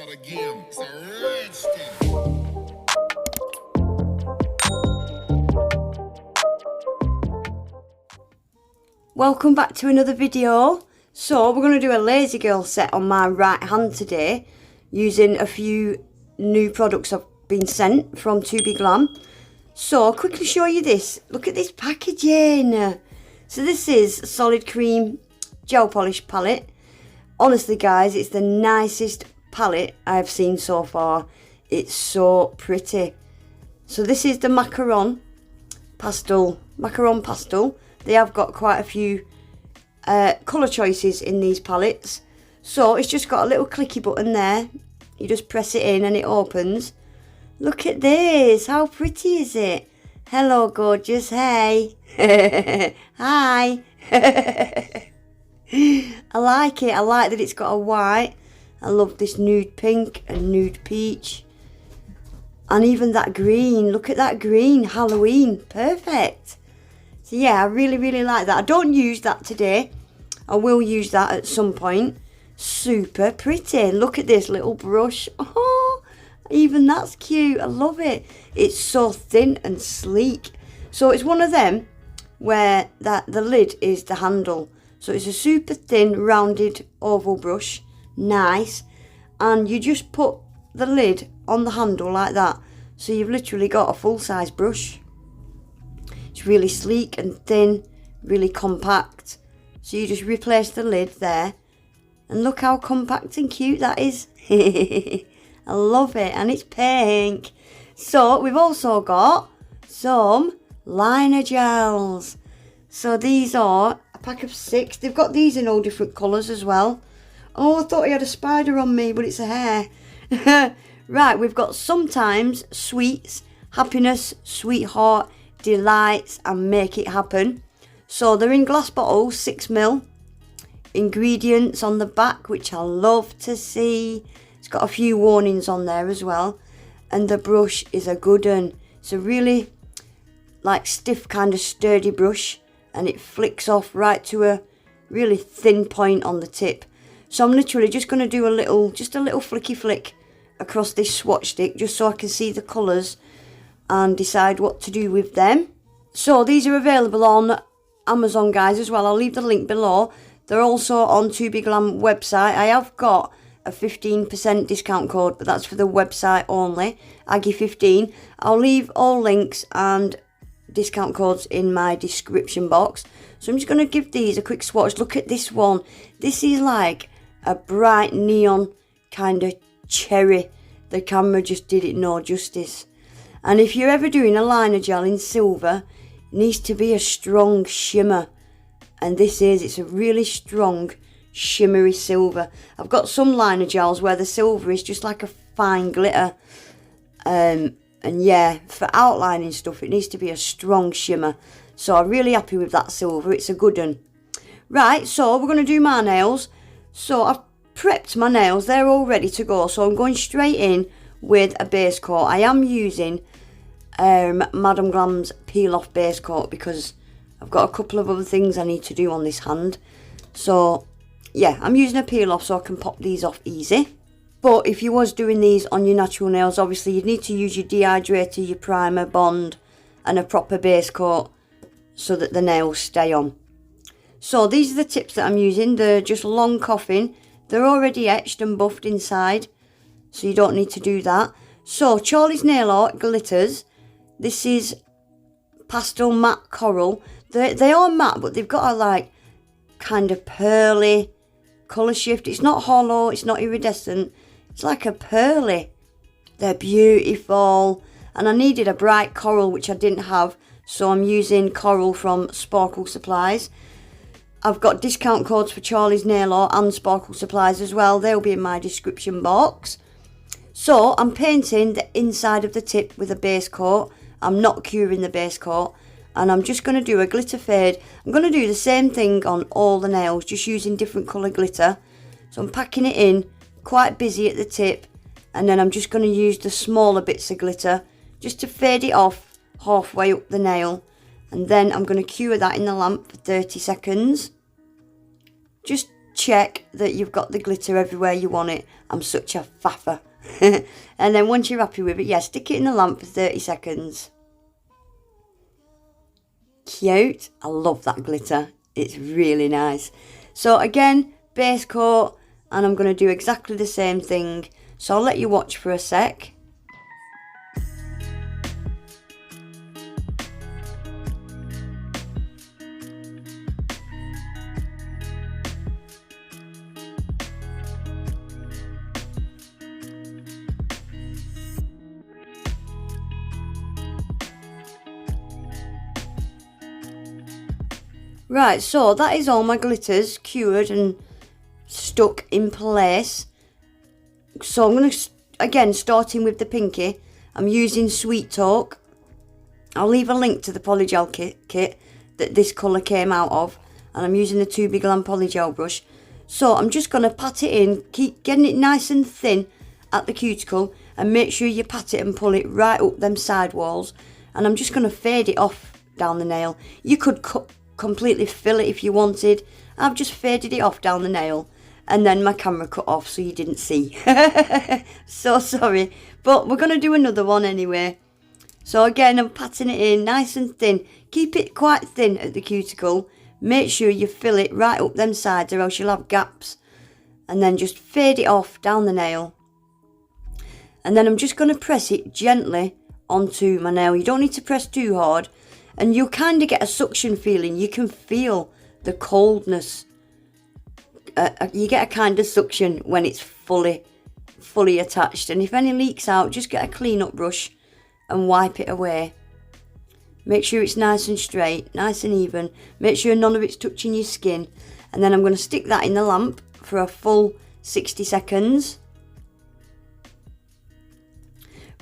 start again. It's a rich thing. Welcome back to another video. So we're going to do a lazy girl set on my right hand today using a few new products I've been sent from Tobe Glam. So I'll quickly show you this. Look at this packaging. So this is Solid Cream Gel Polish palette. Honestly guys, it's the nicest palette I've seen so far. It's so pretty. So this is the Macaron Pastel. They have got quite a few colour choices in these palettes. So it's just got a little clicky button there. You just press it in and it opens. Look at this. How pretty is it? Hello gorgeous. Hey. Hi. I like it. I like that it's got a white. I love this nude pink and nude peach. And even that green. Look at that green. Halloween. Perfect. So yeah, I really like that. I don't use that today. I will use that at some point. Super pretty. Look at this little brush. Oh, even that's cute. I love it. It's so thin and sleek. So it's one of them where the lid is the handle. So it's a super thin rounded oval brush. Nice. And you just put the lid on the handle like that. So you've literally got a full-size brush. It's really sleek and thin, really compact. So you just replace the lid there. And look how compact and cute that is. I love it. And it's pink. So we've also got some liner gels. So these are a pack of 6. They've got these in all different colours as well. Oh, I thought he had a spider on me, but it's a hair. Right, we've got Sometimes, Sweets, Happiness, Sweetheart, Delights and Make It Happen. So they're in glass bottles, 6ml. Ingredients on the back, which I love to see. It's got a few warnings on there as well. And the brush is a good one. It's a really like stiff kind of sturdy brush. And it flicks off right to a really thin point on the tip. So I'm literally just going to do a little flicky flick across this swatch stick just so I can see the colours and decide what to do with them. So these are available on Amazon guys as well. I'll leave the link below. They're also on Tobe Glam website. I have got a 15% discount code, but that's for the website only, Aggie15. I'll leave all links and discount codes in my description box. So I'm just going to give these a quick swatch. Look at this one. This is like a bright neon kind of cherry. The camera just did it no justice. And if you're ever doing a liner gel in silver, it needs to be a strong shimmer. And it's a really strong shimmery silver. I've got some liner gels where the silver is just like a fine glitter. And yeah, for outlining stuff, it needs to be a strong shimmer. So I'm really happy with that silver. It's a good one. Right, so we're going to do my nails. So I've prepped my nails. They're all ready to go. So I'm going straight in with a base coat. I am using Madam Glam's peel off base coat because I've got a couple of other things I need to do on this hand. So yeah, I'm using a peel off so I can pop these off easy. But if you was doing these on your natural nails, obviously you'd need to use your dehydrator, your primer, bond and a proper base coat so that the nails stay on. So these are the tips that I'm using. They're just long coffin. They're already etched and buffed inside, so you don't need to do that. So Charlie's Nail Art glitters. This is pastel matte coral. They are matte, but they've got a like kind of pearly colour shift. It's not hollow, it's not iridescent. It's like a pearly. They're beautiful. And I needed a bright coral, which I didn't have. So I'm using coral from Sparkle Supplies. I've got discount codes for Charlie's Nail Art and Sparkle Supplies as well. They'll be in my description box. So I'm painting the inside of the tip with a base coat. I'm not curing the base coat. And I'm just going to do a glitter fade. I'm going to do the same thing on all the nails, just using different colour glitter. So I'm packing it in, quite busy at the tip. And then I'm just going to use the smaller bits of glitter just to fade it off halfway up the nail. And then I'm going to cure that in the lamp for 30 seconds. Just check that you've got the glitter everywhere you want it. I'm such a faffer. And then once you're happy with it, yeah, stick it in the lamp for 30 seconds. Cute. I love that glitter. It's really nice. So again, base coat, and I'm going to do exactly the same thing. So I'll let you watch for a sec. Right, so that is all my glitters cured and stuck in place. So I'm going to, again, starting with the pinky, I'm using Sweet Talk. I'll leave a link to the Polygel kit that this colour came out of. And I'm using the Tobe Glam Polygel brush. So I'm just going to pat it in, keep getting it nice and thin at the cuticle. And make sure you pat it and pull it right up them side walls. And I'm just going to fade it off down the nail. You could completely fill it if you wanted. I've just faded it off down the nail, and then my camera cut off so you didn't see. So sorry, but we're going to do another one anyway. So again, I'm patting it in nice and thin. Keep it quite thin at the cuticle. Make sure you fill it right up them sides, or else you'll have gaps. And then just fade it off down the nail. And then I'm just going to press it gently onto my nail. You don't need to press too hard. And you'll kind of get a suction feeling. You can feel the coldness. You get a kind of suction when it's fully attached. And if any leaks out, just get a clean up brush and wipe it away. Make sure it's nice and straight, nice and even. Make sure none of it's touching your skin. And then I'm going to stick that in the lamp for a full 60 seconds.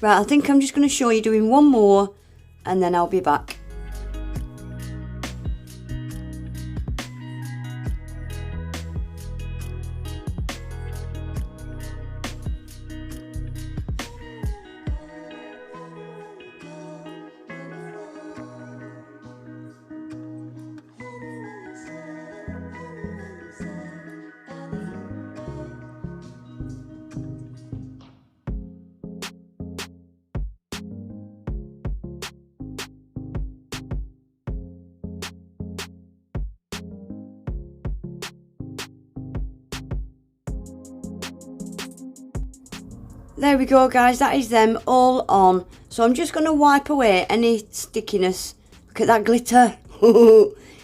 Right, I think I'm just going to show you doing one more, and then I'll be back. There we go, guys, that is them all on. So I'm just going to wipe away any stickiness. Look at that glitter.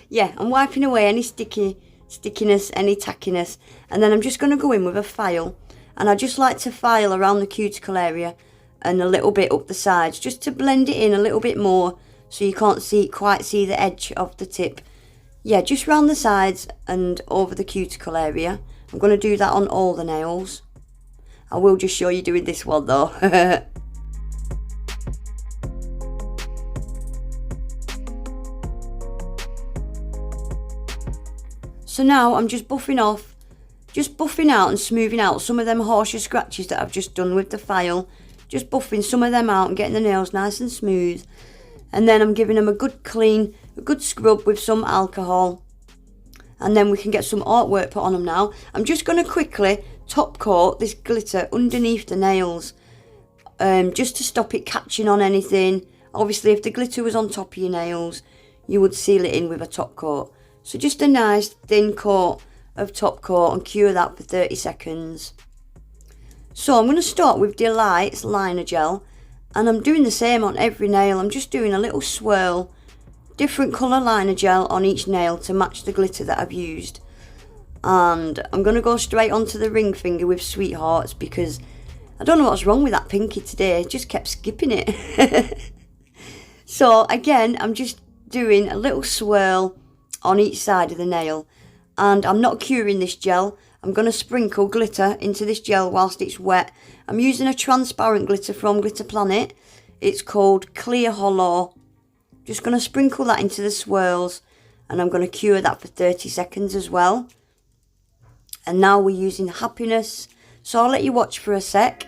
Yeah, I'm wiping away any stickiness, any tackiness. And then I'm just going to go in with a file. And I just like to file around the cuticle area and a little bit up the sides, just to blend it in a little bit more so you can't quite see the edge of the tip. Yeah, just round the sides and over the cuticle area. I'm going to do that on all the nails. I will just show you doing this one though. So now I'm just buffing out and smoothing out some of them harsher scratches that I've just done with the file. Just buffing some of them out and getting the nails nice and smooth. And then I'm giving them a good clean, a good scrub with some alcohol. And then we can get some artwork put on them now. I'm just going to quickly top coat this glitter underneath the nails, just to stop it catching on anything. Obviously, if the glitter was on top of your nails, you would seal it in with a top coat. So just a nice thin coat of top coat and cure that for 30 seconds. So I'm going to start with Delight's liner gel, and I'm doing the same on every nail. I'm just doing a little swirl, different colour liner gel on each nail to match the glitter that I've used. And I'm going to go straight onto the ring finger with Sweethearts, because I don't know what's wrong with that pinky today. It just kept skipping it. So again, I'm just doing a little swirl on each side of the nail. And I'm not curing this gel. I'm going to sprinkle glitter into this gel whilst it's wet. I'm using a transparent glitter from Glitter Planet. It's called Clear Hollow. Just going to sprinkle that into the swirls. And I'm going to cure that for 30 seconds as well. And now we're using Happiness. So I'll let you watch for a sec.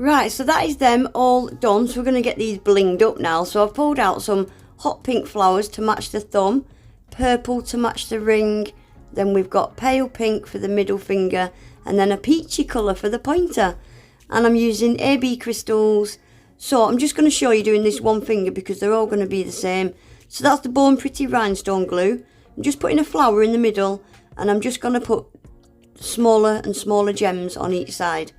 Right, so that is them all done. So we're going to get these blinged up now. So I've pulled out some hot pink flowers to match the thumb, purple to match the ring, then we've got pale pink for the middle finger, and then a peachy colour for the pointer. And I'm using AB crystals. So I'm just going to show you doing this one finger because they're all going to be the same. So that's the Born Pretty rhinestone glue. I'm just putting a flower in the middle, and I'm just going to put smaller and smaller gems on each side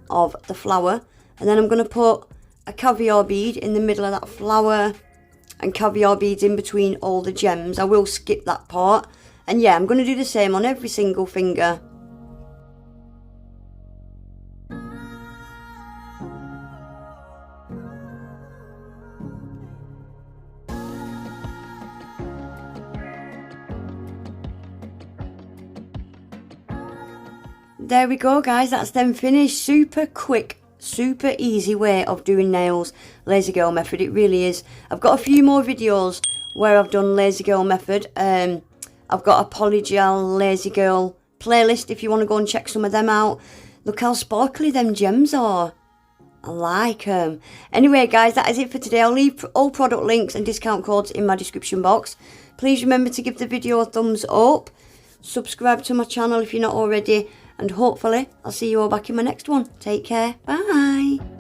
of the flower. And then I'm going to put a caviar bead in the middle of that flower and caviar beads in between all the gems. I will skip that part. And yeah, I'm going to do the same on every single finger. There we go, guys, that's them finished. Super quick, super easy way of doing nails. Lazy Girl method, it really is. I've got a few more videos where I've done Lazy Girl method. I've got a Polygel Lazy Girl playlist if you want to go and check some of them out. Look how sparkly them gems are. I like them. Anyway, guys, that is it for today. I'll leave all product links and discount codes in my description box. Please remember to give the video a thumbs up. Subscribe to my channel if you're not already. And hopefully, I'll see you all back in my next one. Take care. Bye.